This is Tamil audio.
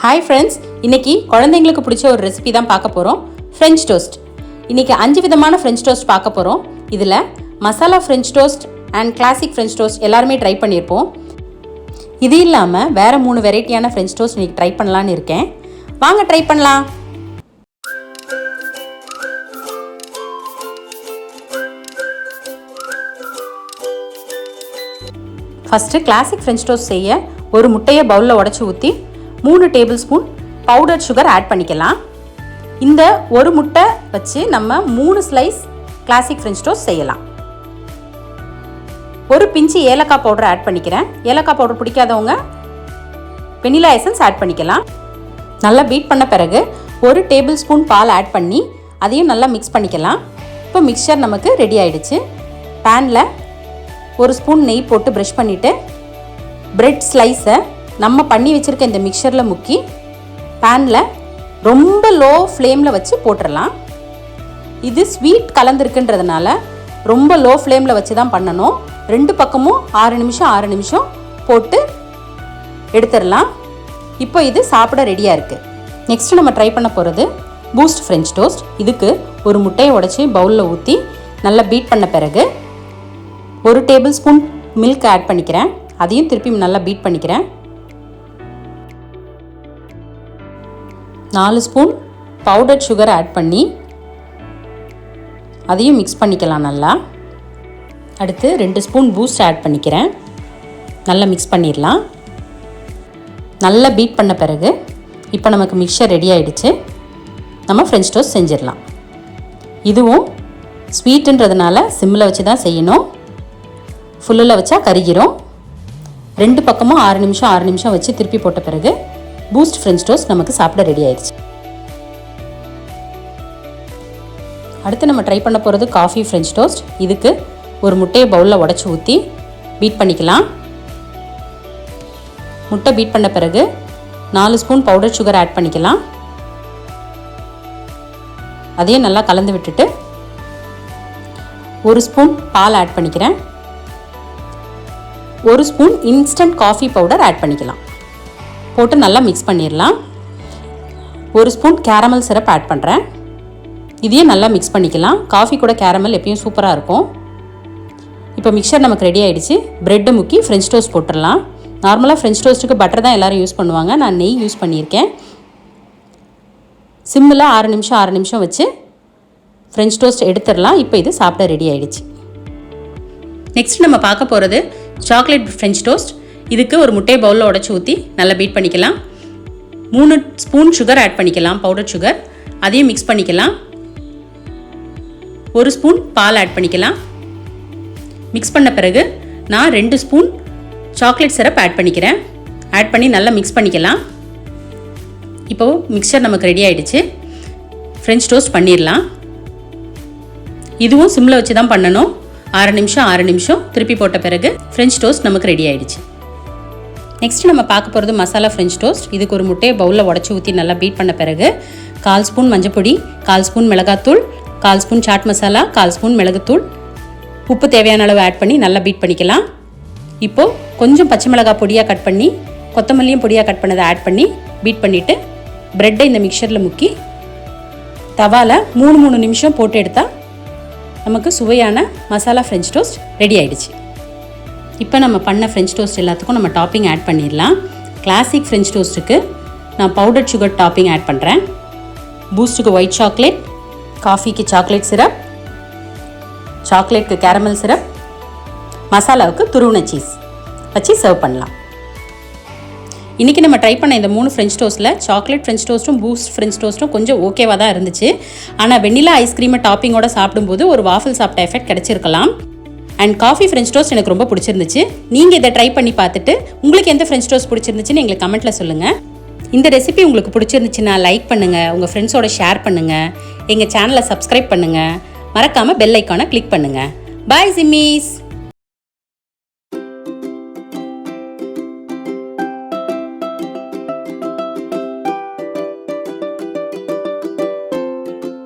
ஹாய் ஃப்ரெண்ட்ஸ், இன்றைக்கி குழந்தைங்களுக்கு பிடிச்ச ஒரு ரெசிபி தான் பார்க்க போகிறோம். French toast. இன்றைக்கி 5 விதமான ஃப்ரெஞ்ச் டோஸ்ட் பார்க்க போகிறோம். இதில் masala French toast and classic French toast எல்லாருமே ட்ரை பண்ணியிருப்போம். இது இல்லாமல் வேறு 3 வெரைட்டியான ஃப்ரெஞ்ச் டோஸ்ட் இன்றைக்கி ட்ரை பண்ணலான்னு இருக்கேன். வாங்க ட்ரை பண்ணலாம். ஃபஸ்ட்டு கிளாசிக் ஃப்ரெஞ்ச் டோஸ்ட் செய்ய ஒரு முட்டையை பவுலில் உடச்சி ஊற்றி 3 tablespoon powder sugar add பண்ணிக்கலாம். இந்த ஒரு முட்டை வச்சு நம்ம 3 ஸ்லைஸ் கிளாசிக் ஃப்ரெஞ்ச் டோஸ்ட் செய்யலாம். ஒரு பிஞ்சு ஏலக்காய் பவுடர் ஆட் பண்ணிக்கிறேன். ஏலக்காய் பவுடர் பிடிக்காதவங்க வெனிலா எசன்ஸ் ஆட் பண்ணிக்கலாம். நல்லா பீட் பண்ண பிறகு ஒரு டேபிள் ஸ்பூன் பால் ஆட் பண்ணி அதையும் நல்லா மிக்ஸ் பண்ணிக்கலாம். இப்போ மிக்சர் நமக்கு ரெடி ஆகிடுச்சு. பேனில் ஒரு ஸ்பூன் நெய் போட்டு ப்ரஷ் பண்ணிவிட்டு பிரெட் ஸ்லைஸை நம்ம பண்ணி வச்சுருக்க இந்த மிக்சரில் முக்கி பேனில் ரொம்ப லோ ஃப்ளேமில் வச்சு போட்டுடலாம். இது ஸ்வீட் கலந்துருக்குன்றதுனால ரொம்ப லோ ஃப்ளேமில் வச்சு தான் பண்ணணும். 2 பக்கமும் 6 நிமிஷம் போட்டு எடுத்துடலாம். இப்போ இது சாப்பிட ரெடியாக இருக்குது. நெக்ஸ்ட்டு நம்ம ட்ரை பண்ண போகிறது பூஸ்ட் ஃப்ரெஞ்ச் டோஸ்ட். இதுக்கு ஒரு முட்டையை உடச்சி பவுலில் ஊற்றி நல்லா பீட் பண்ண பிறகு ஒரு டேபிள் ஸ்பூன் மில்க் ஆட் பண்ணிக்கிறேன். அதையும் திருப்பி நல்லா பீட் பண்ணிக்கிறேன். 4 ஸ்பூன் பவுடர் சுகர் ஆட் பண்ணி அதையும் மிக்ஸ் பண்ணிக்கலாம் நல்லா. அடுத்து 2 ஸ்பூன் பூஸ்ட் ஆட் பண்ணிக்கிறேன். நல்லா மிக்ஸ் பண்ணிடலாம். நல்லா பீட் பண்ண பிறகு இப்போ நமக்கு மிக்சர் ரெடி ஆகிடுச்சு. நம்ம ஃப்ரெஞ்ச் டோஸ்ட் செஞ்சிடலாம். இதுவும் ஸ்வீட்டுன்றதுனால சிம்மில் வச்சு தான் செய்யணும். ஃபுல்லில் வச்சா கருகிரும். 2 பக்கமும் 6 நிமிஷம் வச்சு திருப்பி போட்ட பிறகு பூஸ்ட் ஃப்ரெஞ்ச் டோஸ்ட் நமக்கு சாப்பிட ரெடி ஆயிடுச்சு. அடுத்து நம்ம ட்ரை பண்ண போகிறது காஃபி ஃப்ரெஞ்ச் டோஸ்ட். இதுக்கு ஒரு முட்டையை பவுலில் உடச்சி ஊற்றி பீட் பண்ணிக்கலாம். முட்டை பீட் பண்ண பிறகு 4 ஸ்பூன் பவுடர் சுகர் ஆட் பண்ணிக்கலாம். அதையும் நல்லா கலந்து விட்டுட்டு ஒரு ஸ்பூன் பால் ஆட் பண்ணிக்கிறேன். 1 spoon instant coffee powder add பண்ணிக்கலாம். போட்டு நல்லா மிக்ஸ் பண்ணிடலாம். 1 ஸ்பூன் கேரமல் சிரப் ஆட் பண்ணுறேன். இதையும் நல்லா மிக்ஸ் பண்ணிக்கலாம். காஃபி கூட கேரமல் எப்பயும் சூப்பராக இருக்கும். இப்போ மிக்சர் நமக்கு ரெடி ஆகிடுச்சு. ப்ரெட்டை முக்கி ஃப்ரெஞ்ச் டோஸ்ட் போட்டுடலாம். நார்மலாக ஃப்ரெஞ்ச் டோஸ்ட்டுக்கு பட்டர் தான் எல்லோரும் யூஸ் பண்ணுவாங்க. நான் நெய் யூஸ் பண்ணியிருக்கேன். சிம்மில் 6 நிமிஷம் வச்சு ஃப்ரெஞ்ச் டோஸ்ட் எடுத்துடலாம். இப்போ இது சாப்பிட ரெடி ஆகிடுச்சு. நெக்ஸ்ட் நம்ம பார்க்க போகிறது சாக்லேட் ஃப்ரெஞ்ச் டோஸ்ட். இதுக்கு ஒரு முட்டையை பவுலில் உடச்சி ஊற்றி நல்லா பீட் பண்ணிக்கலாம். 3 ஸ்பூன் சுகர் ஆட் பண்ணிக்கலாம், பவுடர் சுகர். அதையும் மிக்ஸ் பண்ணிக்கலாம். 1 ஸ்பூன் பால் ஆட் பண்ணிக்கலாம். மிக்ஸ் பண்ண பிறகு நான் 2 ஸ்பூன் சாக்லேட் சிரப் ஆட் பண்ணிக்கிறேன். ஆட் பண்ணி நல்லா மிக்ஸ் பண்ணிக்கலாம். இப்போது மிக்சர் நமக்கு ரெடி ஆகிடுச்சு. ஃப்ரெஞ்ச் டோஸ்ட் பண்ணிடலாம். இதுவும் சிம்மில் வச்சு தான் பண்ணணும். 6 நிமிஷம் திருப்பி போட்ட பிறகு ஃப்ரெஞ்ச் டோஸ்ட் நமக்கு ரெடி ஆகிடுச்சு. நெக்ஸ்ட் நம்ம பார்க்க போகிறது மசாலா ஃப்ரெஞ்ச் டோஸ்ட். இதுக்கு ஒரு முட்டையை பவுலில் உடச்சி ஊற்றி நல்லா பீட் பண்ண பிறகு 1/4 ஸ்பூன் மஞ்சப்பொடி, 1/4 ஸ்பூன் மிளகாத்தூள், 1/4 ஸ்பூன் சாட் மசாலா, 1/4 ஸ்பூன் மிளகுத்தூள், உப்பு தேவையான அளவு ஆட் பண்ணி நல்லா பீட் பண்ணிக்கலாம். இப்போது கொஞ்சம் பச்சை மிளகாய் பொடியாக கட் பண்ணி கொத்தமல்லியும் பொடியாக கட் பண்ணதை ஆட் பண்ணி பீட் பண்ணிவிட்டு ப்ரெட்டை இந்த மிக்சரில் முக்கி தவாவில் 3 நிமிஷம் போட்டு எடுத்தால் நமக்கு சுவையான மசாலா ஃப்ரெஞ்ச் டோஸ்ட் ரெடி ஆகிடுச்சு. இப்போ நம்ம பண்ண ஃப்ரெஞ்ச் டோஸ்ட் எல்லாத்துக்கும் நம்ம டாப்பிங் ஆட் பண்ணிடலாம். கிளாசிக் ஃப்ரெஞ்ச் டோஸ்ட்டுக்கு நான் பவுடர் சுகர் டாப்பிங் ஆட் பண்ணுறேன். பூஸ்ட்டுக்கு ஒயிட் சாக்லேட், காஃபிக்கு சாக்லேட் சிரப், சாக்லேட்டுக்கு கேரமல் சிரப், மசாலாவுக்கு துருவன சீஸ் வச்சு சர்வ் பண்ணலாம். இன்றைக்கி நம்ம ட்ரை பண்ண இந்த 3 ஃப்ரெஞ்ச் டோஸ்ட்டில் சாக்லேட் ஃப்ரெஞ்ச் டோஸ்ட்டும் பூஸ்ட் ஃப்ரெஞ்ச் டோஸ்ட்டும் கொஞ்சம் ஓகேவாக தான் இருந்துச்சு. ஆனால் வெண்ணிலா ஐஸ்கிரீமை டாப்பிங்கோட சாப்பிடும்போது ஒரு வாஃபில் சாப்பிட்ட எஃபெக்ட் கிடச்சிருக்கலாம். அண்ட் காஃபி ஃப்ரெஞ்ச் டோஸ்ட் எனக்கு ரொம்ப பிடிச்சிருந்துச்சு. நீங்கள் இதை ட்ரை பண்ணி பார்த்துட்டு உங்களுக்கு எந்த ஃப்ரெஞ்ச் டோஸ்ட் பிடிச்சிருந்துச்சுன்னு எங்களுக்கு கமெண்ட்டில் சொல்லுங்கள். இந்த ரெசிபி உங்களுக்கு பிடிச்சிருந்துச்சுன்னா லைக் பண்ணுங்கள், உங்கள் ஃப்ரெண்ட்ஸோட ஷேர் பண்ணுங்கள், எங்கள் சேனலை சப்ஸ்கிரைப் பண்ணுங்கள், மறக்காமல் பெல் ஐக்கானை கிளிக் பண்ணுங்கள். பாய் ஜிம்மீஸ்.